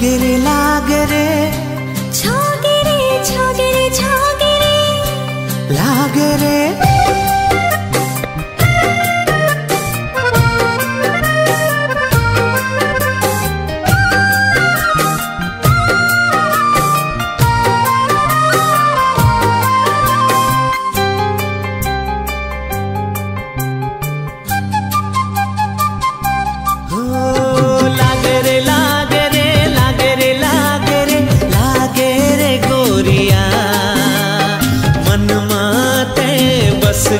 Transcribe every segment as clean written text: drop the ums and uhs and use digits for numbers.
लागे रे छागे रे छागे रे छागे रे लागे रे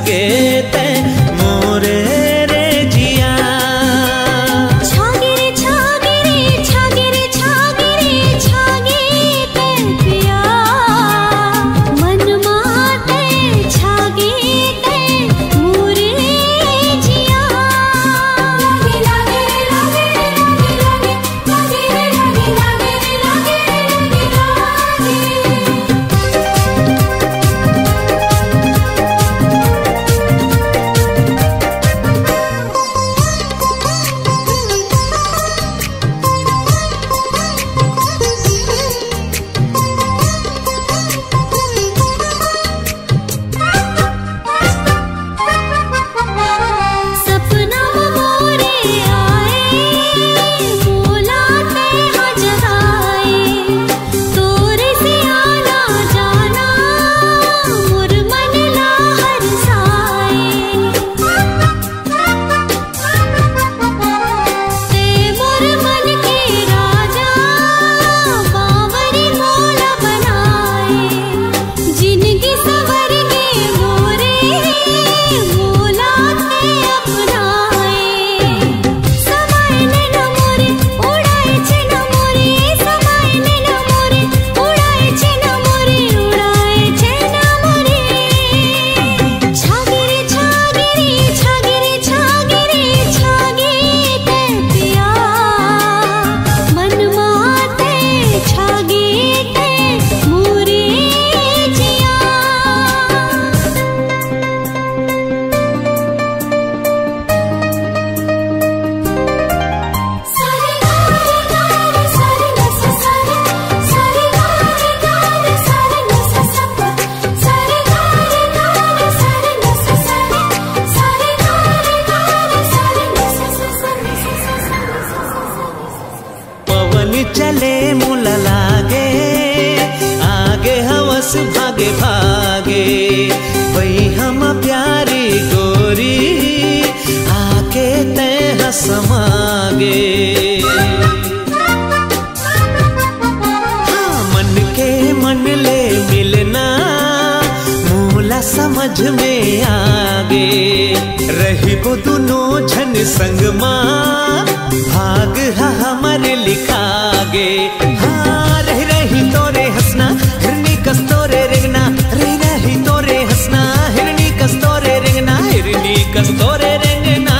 गे ते मोरे रे जिया छागे रे छागे रे छागे रे छागे रे छागे ते पिया मन माते छागे ते मोरे जिया लागे लागे लागे लागे लागे लागे लागे चले मुला लागे आगे हवस भागे भागे वही हम प्यारी गोरी आके ते हसमागे हाँ मन के मन ले मिलना मूला समझ में आगे रही वो दोनों झन संग माँ भाग हमारे लिखागे हाँ रही रही तोरे हंसना हिरनी कस्तोरे रेंगना रही रही तोरे हंसना हिरनी कस्तोरे रेंगना हिरनी कस्तोरे रेंगना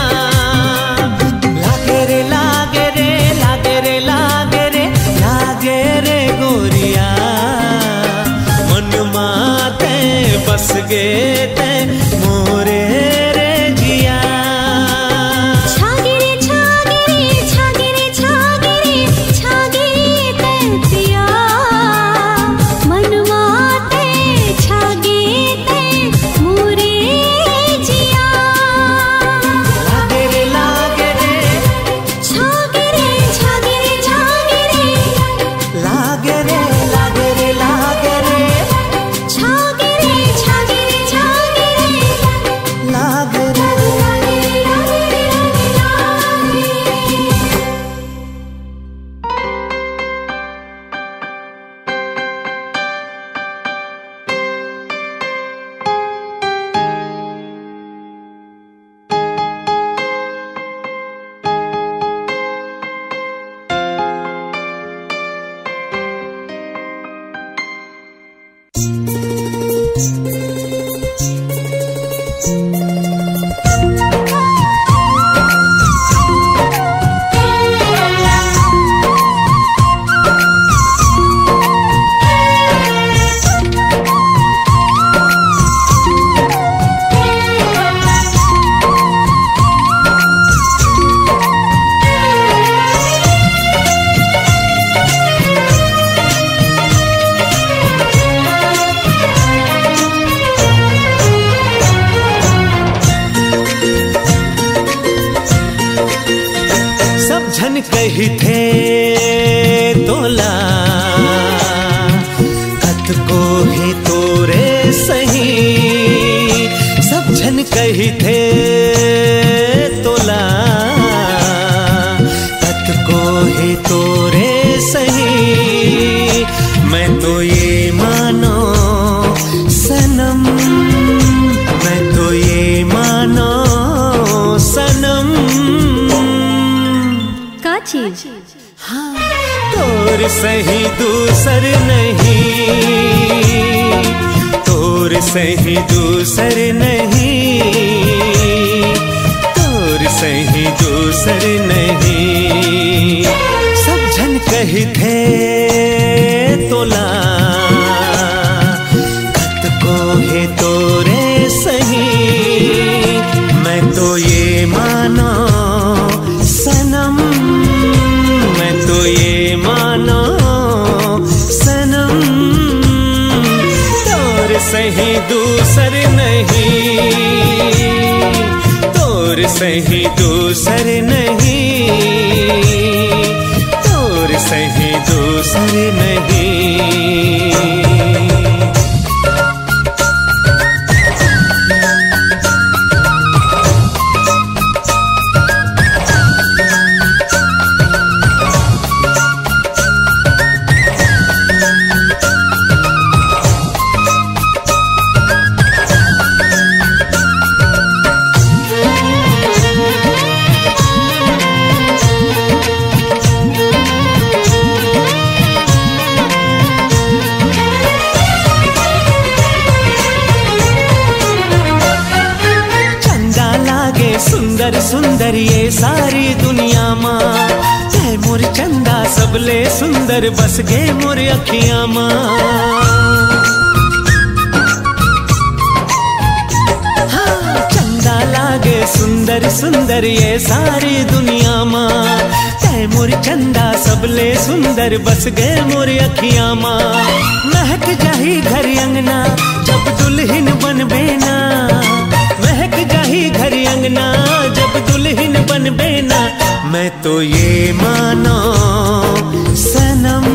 लागे रे लागे रे लागे रे लागे रे लागे रे गोरिया मन माते बस गे ते मोरे रे जिया छागे रे छागे रे छागे रे छागे रे छागे ते झन कही थे तोला कत को ही तोरे सही, सब झन कही थे तोला कत को ही तोरे सही। मैं तो ये मानो सनम, मैं तो ये मानो सनम। का चीज? हाँ, तोर सही दूसर नहीं, तोर सही दूसर नहीं, तोर सही दूसर नहीं। सब झन कही थे तोला कत को है तोरे सही। मैं तो ये मानो सनम, मैं तो ये मानो सनम। तोर सही दूसर नहीं, तोर सही दूसर नहीं, तोर सही दूसर नहीं। सुंदर सुंदर ये सारी दुनिया माँ, तै मोर चंदा सबले सुंदर बस गे मोर अखियाँ माँ। हाँ, चंदा लागे सुंदर सुंदर ये सारी दुनिया माँ, तै मोर चंदा सबले सुंदर बस गे मोर अखियाँ माँ। महक जाही घर अंगना जब दुल्हन बनबे ना, महक जाही घर अंगना जब दुल्हन बनबे ना। मैं तो ये मानो सनम,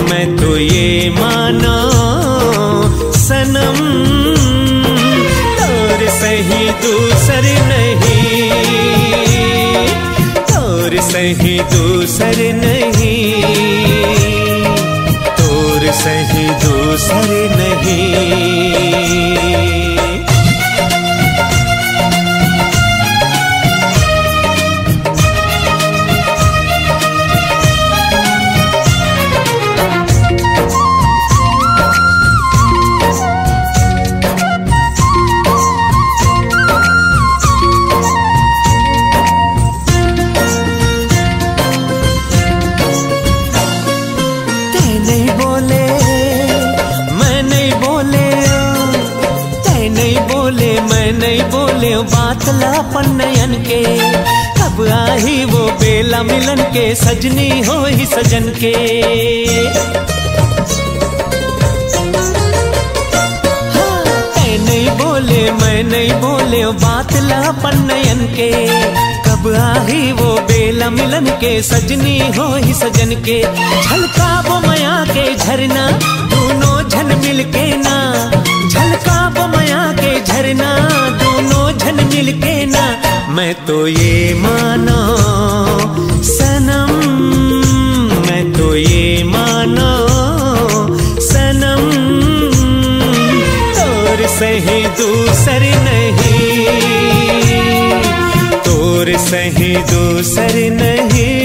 मैं तो ये मानो सनम। तोर सही दूसर नहीं, तोर सही दूसर नहीं, तोर सही दूसर नहीं। नहीं बोले बात लापन नयन के, कब आई वो बेला मिलन के सजनी हो ही सजन के। हाँ, नहीं बोले मैं नहीं बोले बात लापन नयन के, कब आई वो बेला मिलन के सजनी हो ही सजन के। झलका वो माया के झरना दोनों झन मिल के ना, झलका वो माया के झरना दोनों झन मिल के ना। मैं तो ये मानो सनम, मैं तो ये मानो सनम। तोर सही दूसर नहीं, तोर सही दूसर नहीं,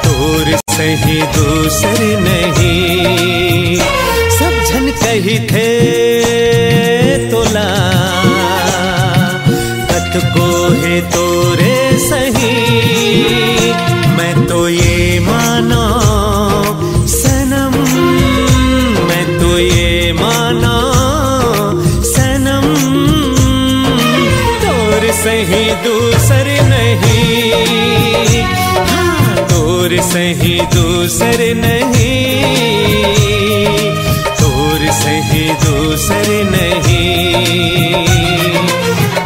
तोर सही दूसर नहीं। सब झन कही थे तोला कत को है तोरे सही। मैं तो ये मानो सनम, मैं तो ये मानो सनम। तोर सही दूसर नहीं, हाँ, तोर सही दूसर नहीं, तोर सही दूसर नहीं,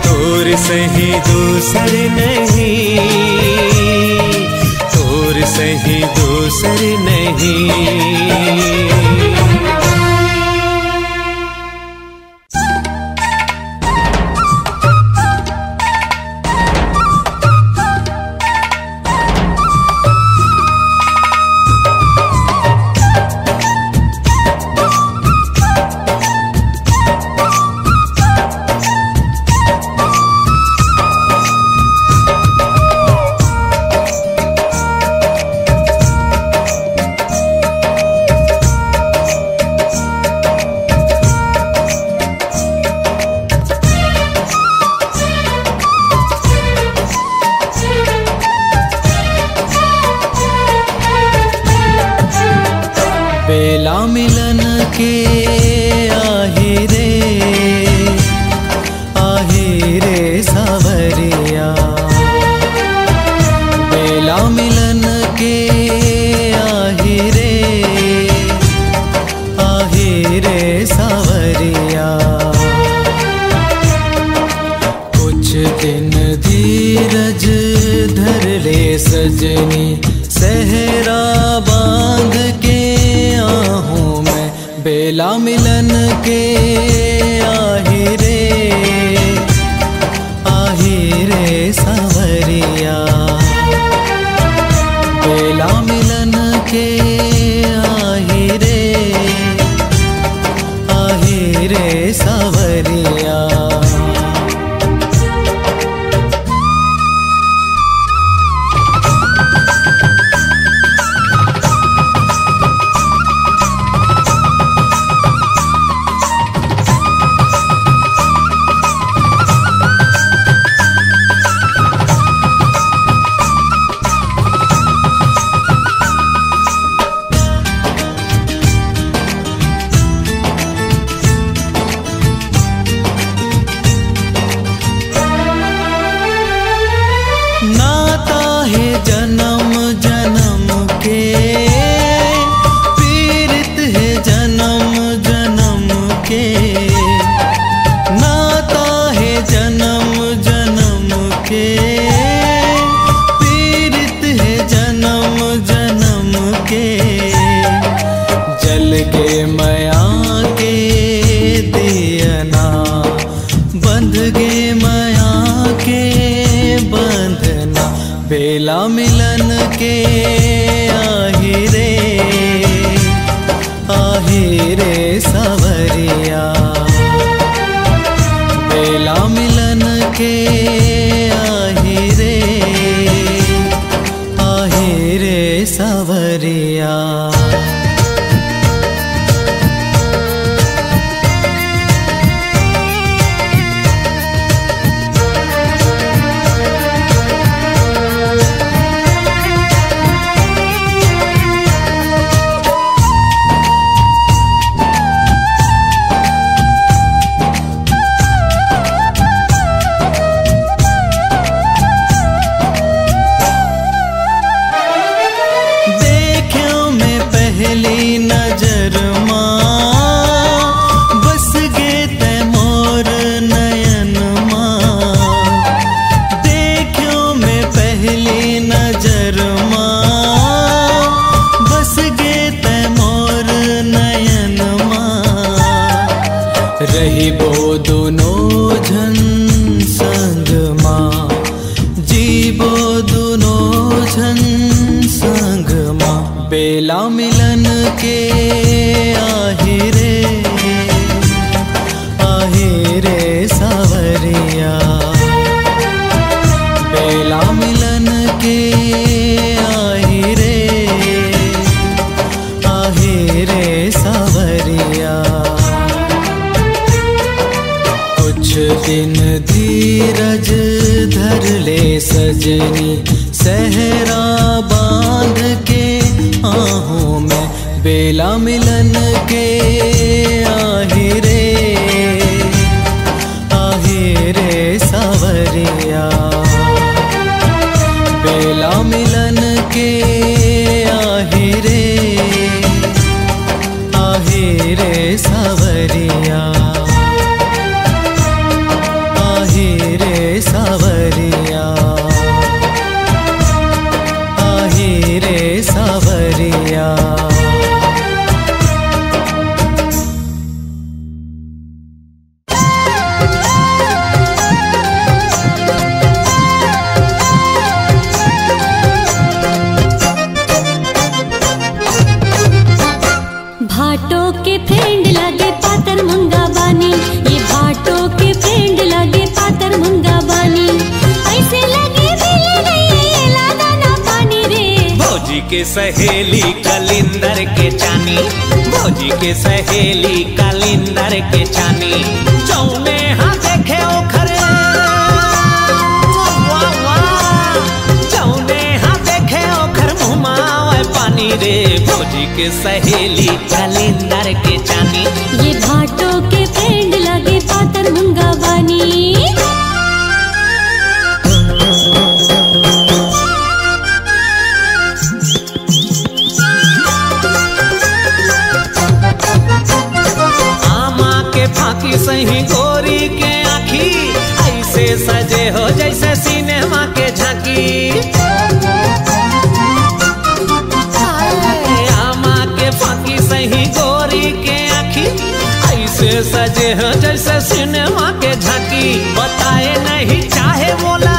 तोर सही दूसर नहीं। बेला मिलन के आहे रे सावरिया। बेला मिलन के आहे रे सावरिया। कुछ दिन धीरज धर ले सजनी, सहरा बांध के आहूँ मैं। बेला मिलन के आहे रे सावरिया। बेला मिलन के आहे रे सावरिया। नाता है जन्म जन्म के, पीड़ित है जन्म जन्म के। नाता है जन्म जन्म के, पीड़ित है जन्म जन्म के। जल के माया के दियना, बंध गे माया के बंधना। बेला मिलन के आहे रे सावरिया। बेला मिलन के आहे रे सावरिया। पहली नजर माँ, बस गे ते मोर नयन माँ। देखियो मैं पहली नजर माँ, बस गे ते मोर नयन माँ। रही बो दोनों झन संग माँ, जीबो दोनों झन संग माँ। बेला मिलन के आहे रे सावरिया। बेला मिलन के आहे रे सावरिया। कुछ दिन धीरज धर ले सजनी, सहरा बांध के आहूँ मैं। बेला मिलन के आहे रे सावरिया। बेला मिलन के आहे रे सावरिया। आहे रे सावरिया। आहे रे सावरिया। के सहेली कलिंदर के चानी, भौजी के सहेली कलिंदर के चानी। जौने हाँ देखे ओखर जौने हाँ देखे ओखर मुँह पानी रे, भौजी के सहेली कलिंदर के चानी। ये भाटो के फ्रेंड लगे पातर मुंगा बानी। आमा के फाकी सही गोरी के आँखी, ऐसे सजे हो जैसे सिनेमा के झांकी। आमा के फाकी सही गोरी के आँखी, ऐसे सजे हो जैसे सिनेमा के झांकी। बताए नहीं चाहे मोला,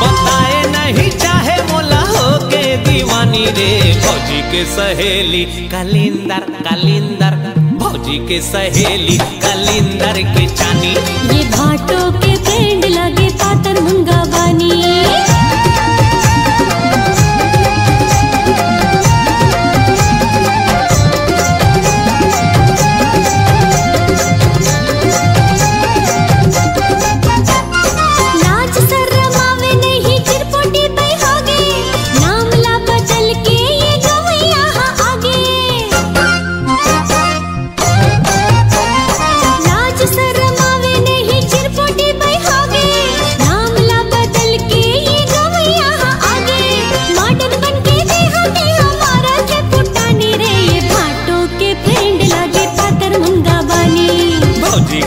बताए नहीं चाहे मोला हो के दीवानी रे, भौजी के सहेली कलिंदर कलिंदर, भौजी के सहेली कलिंदर के चानी। ये भाटो के फ्रेंड लगे पातर मुंगा बानी।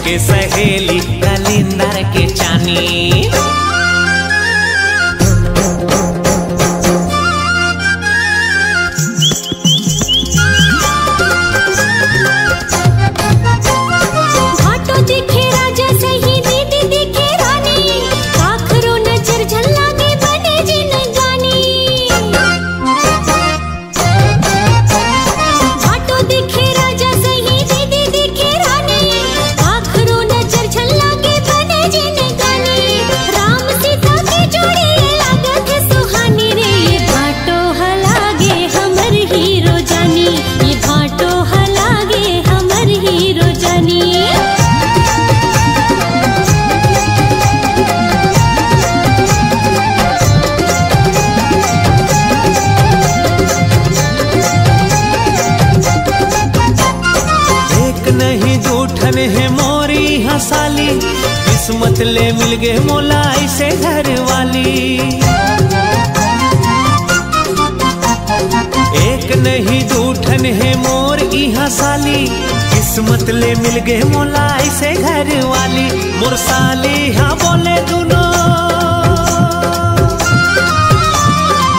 के सहेली कलिंदर के चानी। भाटो दिखे राजा सही दीदी दिखे रानी, आखरो नजर झल्लागे बने जिन गानी। भाटो दिखे राजा सही दीदी दिखे रानी, आखरो नजर झल्लागे बने जिन गानी। राम सीता की जोड़ी लागत सुहानी रे, ये भाटो हलागे हमर हीरो जानी। ये भाटो हलागे हमर हीरो जानी। एक नहीं दूठन है मोरी हंसाली, किस्मत ले मिल गए मोला ऐसे घर वाली। एक नहीं दूठन है मोर की हंसाली, किस्मत ले मिल गए मोला ऐसे घर वाली। मुरसाली हाँ बोले दुनो,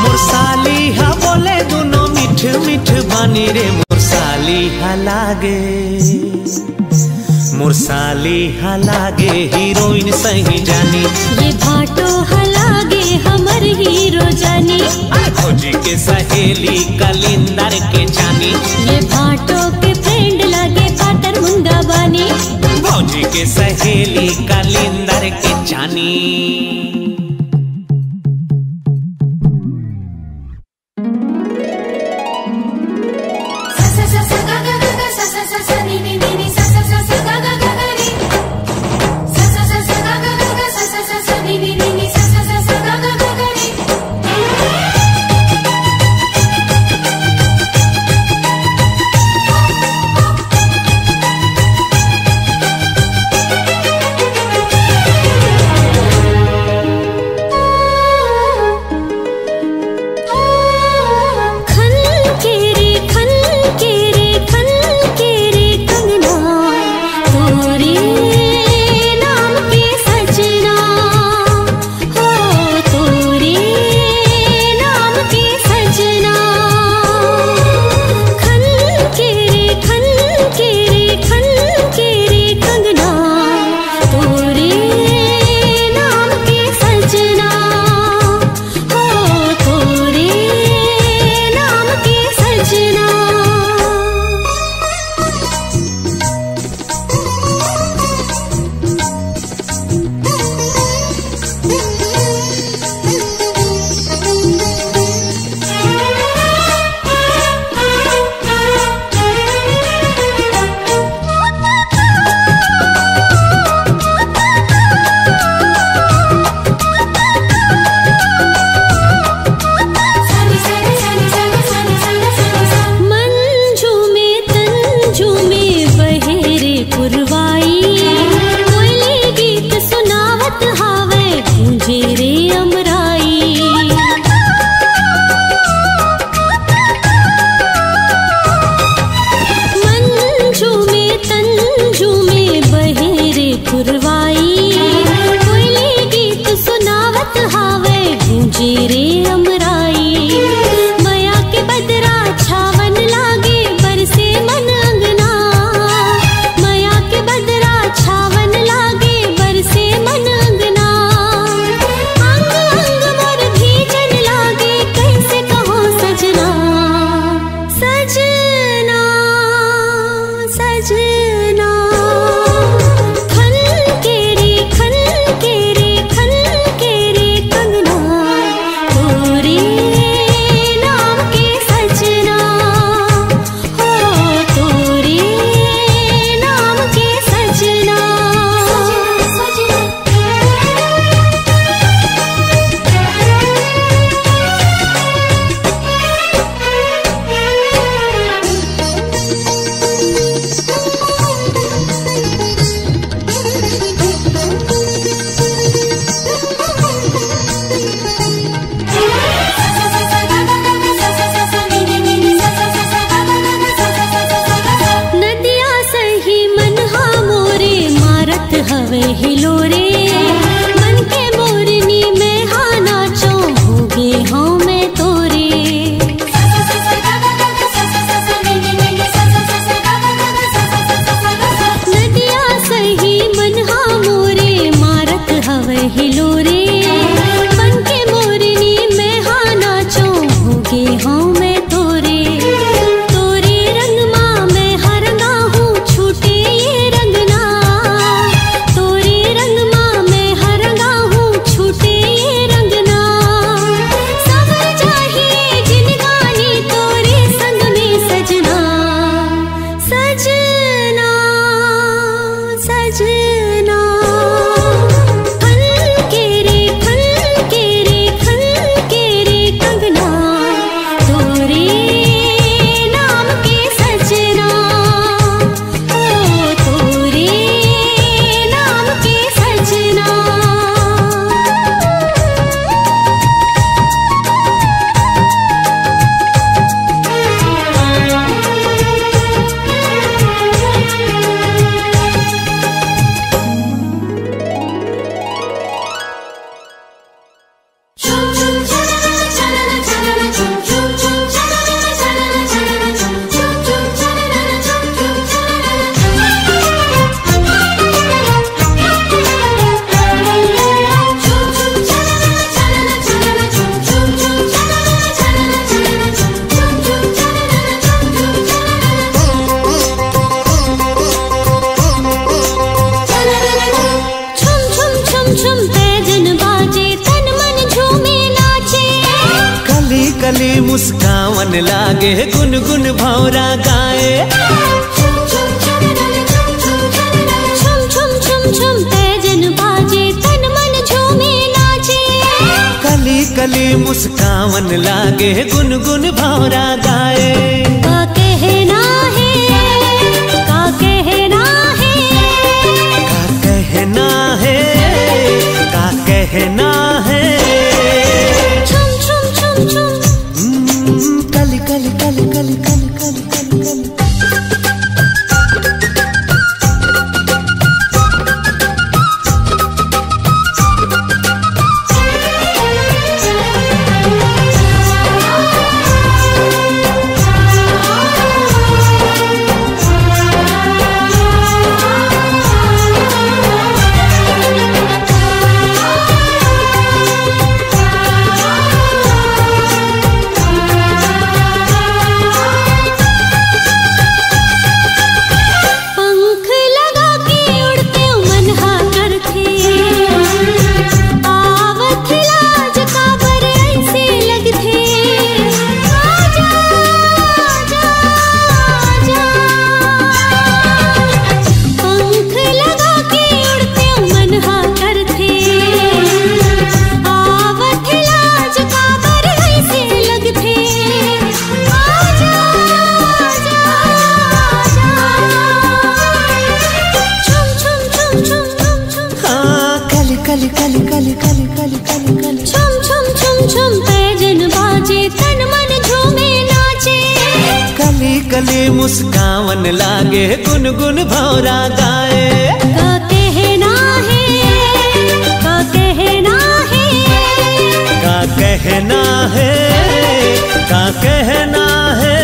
मुरसाली हाँ बोले दुनो, मिठ मिठ बानी रे, मुरसाली हलागे, मुरसाली हलागे हीरोइन सही जानी। ये भाटो हलागे हमर हीरो जानी। भौजी के सहेली कलिंदर के चानी। ये भाटो के फ्रेंड लगे पातर मुंगा बानी। भौजी के सहेली कलिंदर के चानी। लोरे बन के मोरनी मैं हाँ नाचो होगे हाँ मैं तोरे तोरे रंग माँ मैं हरंगा हूँ छूटे ये रंगना तोरे रंग माँ मैं हरंगा हूँ छूटे ये रंगना सवर चाहिए जिंदगानी तोरे संग में सजना सजना सजना खन के रे कंगना तोरे नाम के सजना ओ तोरे नाम के सजना कली मुस्कावन लागे गुनगुन भौरा गाए छम छम छम छम पैजन बाजे तन मन झूमे नाचे कली कली मुस्कावन लागे गुनगुन भौरा गाए का कहना है का कहना है का कहना है का कहना है छम छम छम छम कली कली कली कली कली कली कली कली कली कली कली कली कली कली कली छम छम छम छम पैजन बाजे तन मन झूमे नाचे कली कली मुस्कावन लागे गुनगुन भौरा गाए का कहना है का कहना है का कहना है का कहना है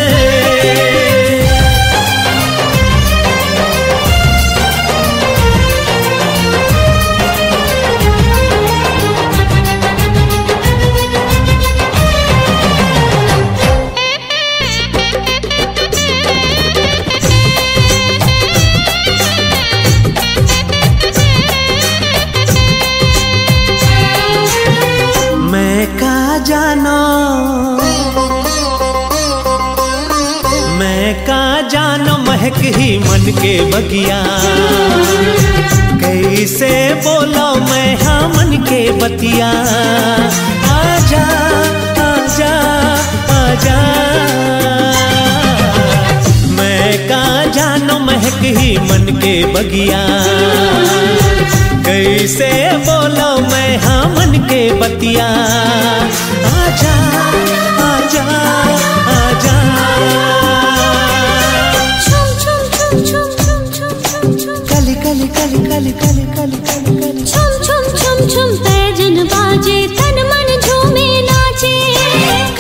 मैं का जानो महक ही मन के बगिया कैसे बोलो मैं हाँ मन के बतिया आजा आजा आजा मैं का जानो महक ही मन के बगिया कैसे बोलो मैं हाँ मन के बतिया आजा आजा आजा कली कली कली कली कली कली कली कली छम छम छम छम पैजन बाजे तन मन झूमे नाचे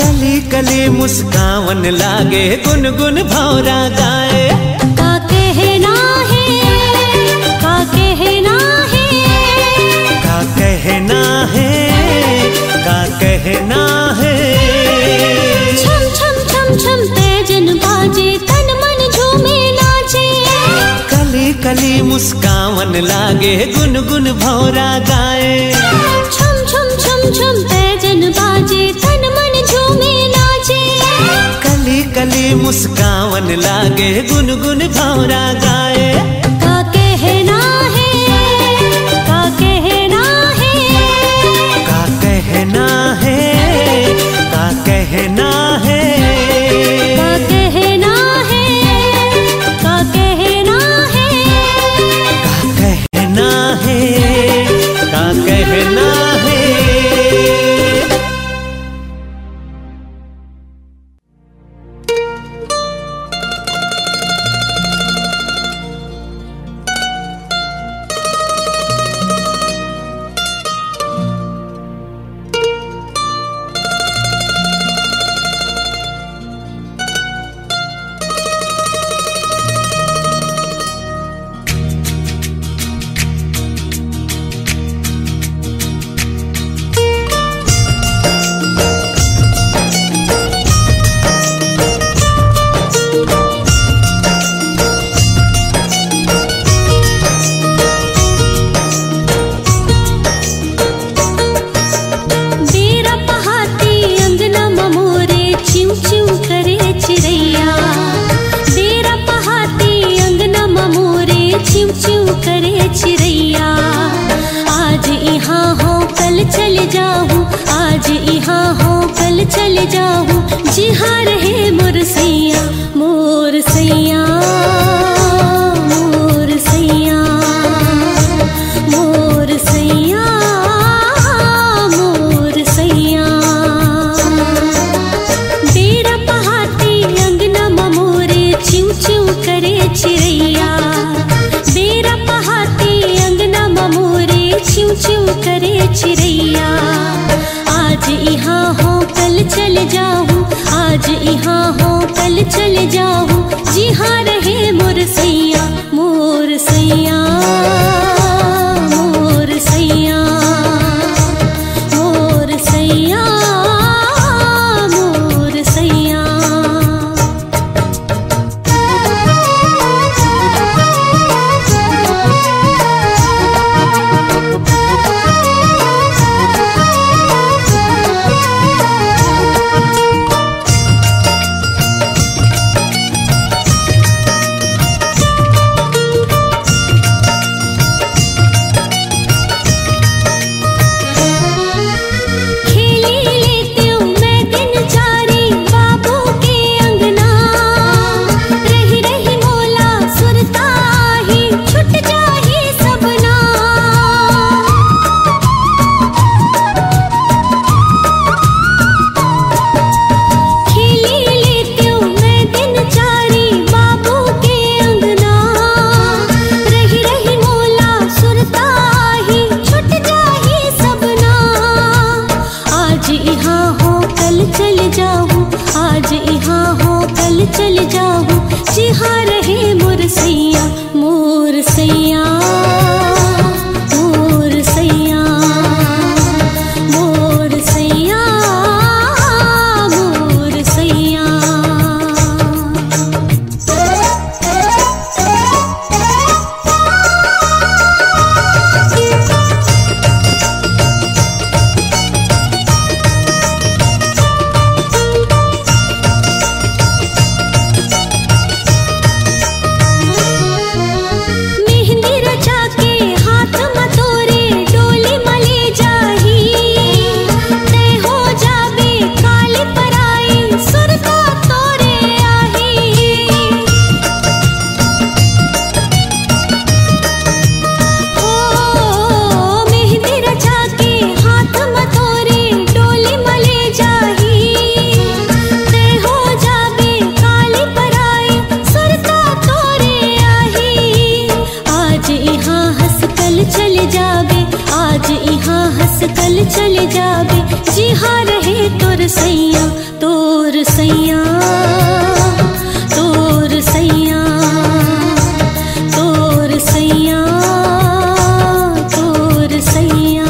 कली कली मुस्कावन लागे गुनगुन भौरा गाए का कहना है का कहना है का कहना कली मुस्कावन लागे गुनगुन भौरा गाए। छम छम छम छम पैजन बाजे तन मन झूमे नाचे। कली कली मुस्कावन लागे गुनगुन भौरा गाए। का कहना है, का कहना है, का कहना है, का कहना है, का कहना है, का कहना है, का कहना है, का कहना है। चले जाऊं जी हाँ रहे मोर सैया, मोर सैया, मोर सैया, मोर सैया, मोर सैया। बेरा पहाती अंगना मोरे चिऊ चिऊ करे चिड़ैया। बेरा पहाती अंगना मोरे चिऊ चिऊ करे चिड़ैया। आज यहाँ हो कल चले जाऊं, आज यहाँ हो कल चले जाऊं जी हाँ रहे मोर सैया, मोर सैया, मोर सैया, मोर सैया, मोर सैया। चले जाऊं जी हाँ रहे मोर सैया, मोर सैया, मोर सैया, मोर सैया, मोर सैया। कल चले जाबे जी हाँ रहे तोर सैया, तोर सैया, तोर सैया, तोर सैया, तोर सैया।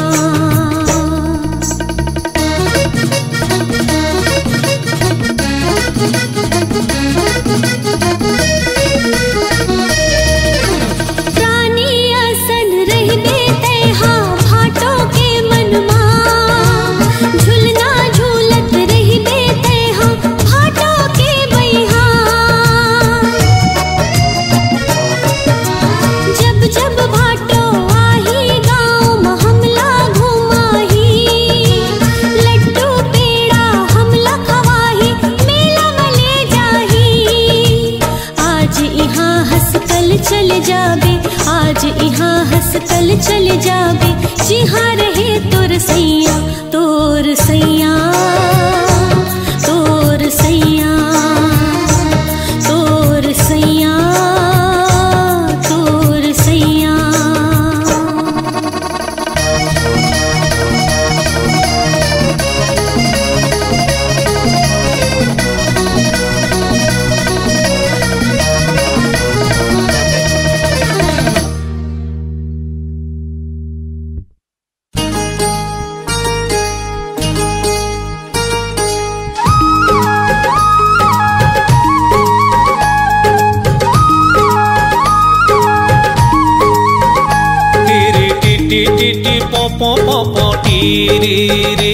पो पो पो पो टीरी रे।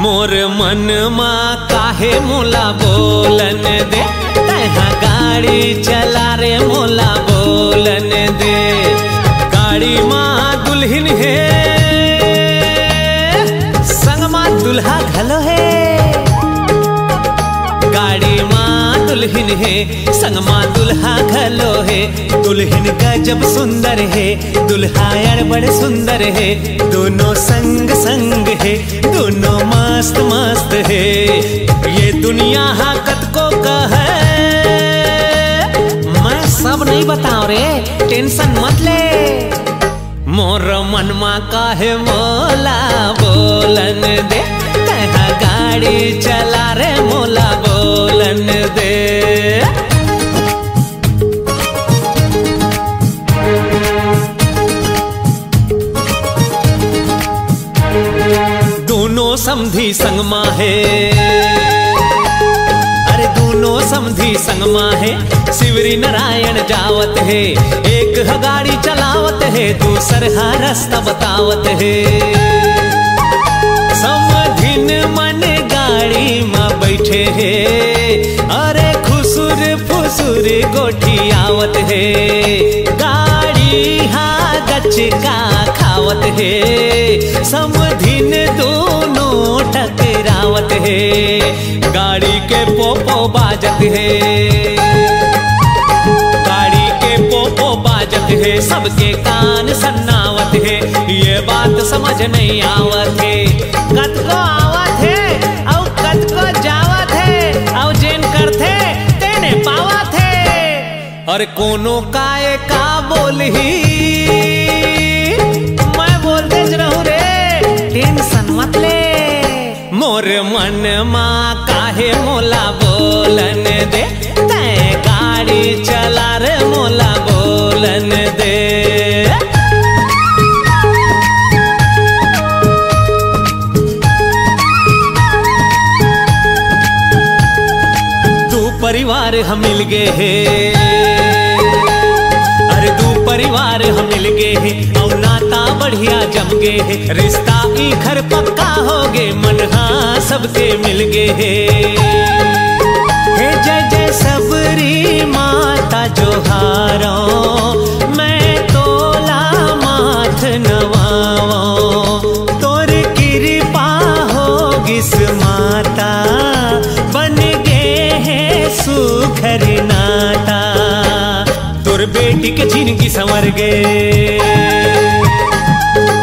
मोर मन मा काहे मोला बोलन दे, तहा गाड़ी चला रे मोला बोलन दे। गाड़ी माँ दुल्हन है, संग माँ दुल्हा घलो है। गाड़ी माँ दुल्हन है, संग माँ दुल्हा घलो है। दुल्हन गजब सुंदर है, दुल्हा बड़ सुंदर है। दोनों संग संग है, दोनों मस्त मस्त है। ये दुनिया हाकत को कहे, मैं सब नहीं बताऊं रे, टेंशन मत ले। मोर मन मा काहे मोला बोलन दे, तहा गाड़ी चला रे मोला बोलन दे। दोनों समधी संगमा है, अरे दोनों समधी संगमा है। शिवरी नारायण जावत है, एक ह गाड़ी चलावत है, दूसर हा रास्ता बतावत है। समधिन मन गाड़ी में बैठे है, अरे खुसुर फुसुर गोठी आवत है। गाड़ी हा गचका खावत है, समधिन दोनों टकरावत है। गाड़ी के पोपो बाजत है, गाड़ी के पोपो बाजत है, सबके कान सन्नावत है। ये बात समझ नहीं आवत है, कत को आवत है और कत को जावत है, और जेन करथे तेने पावत है। और कोनो काए का बोलही, मैं बोलते रहूं रे, टेंशन मत ले। मोर मन मा काहे मोला बोलन दे, तै गाड़ी चला रे मोला बोलन दे। दो परिवार हम मिल गए हैं, अरे दो परिवार हम मिल गए हैं, और नाता बढ़िया जम गए है। रिश्ता ई घर पक्का हो गए, मन हाँ सबके मिल गए है। जय जय सबरी माता जोहारो, मैं तोला माथ नवाओ। तोर कृपा होगिस माता, बन गए है सुखर नाता। तोर बेटी के जिंदगी संवर गए,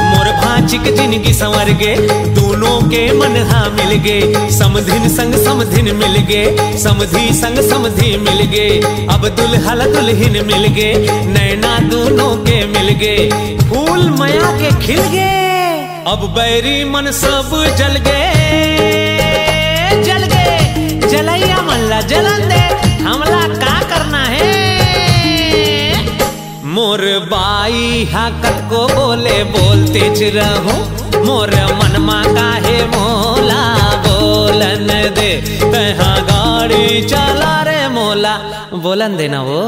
मोर भांची के जिंदगी संवर गए। दोनों के मन हाँ मिल गए, समधिन संग समधिन मिल गए, समधी संग समधी मिल गए। अब दुल्हा दुल्हन मिल गए, नैना दोनों के मिल गए। फूल माया के खिल गए, अब बैरी मन सब जल गए, जल गए। जलैया मल्ला जलन दे, हमला का करना है। मोर बाई हाकत को बोले बोलते च रहूं, मोर मन मा काहे मोला बोलन दे, तहा गाड़ी चला रे मोला बोलन देना वो।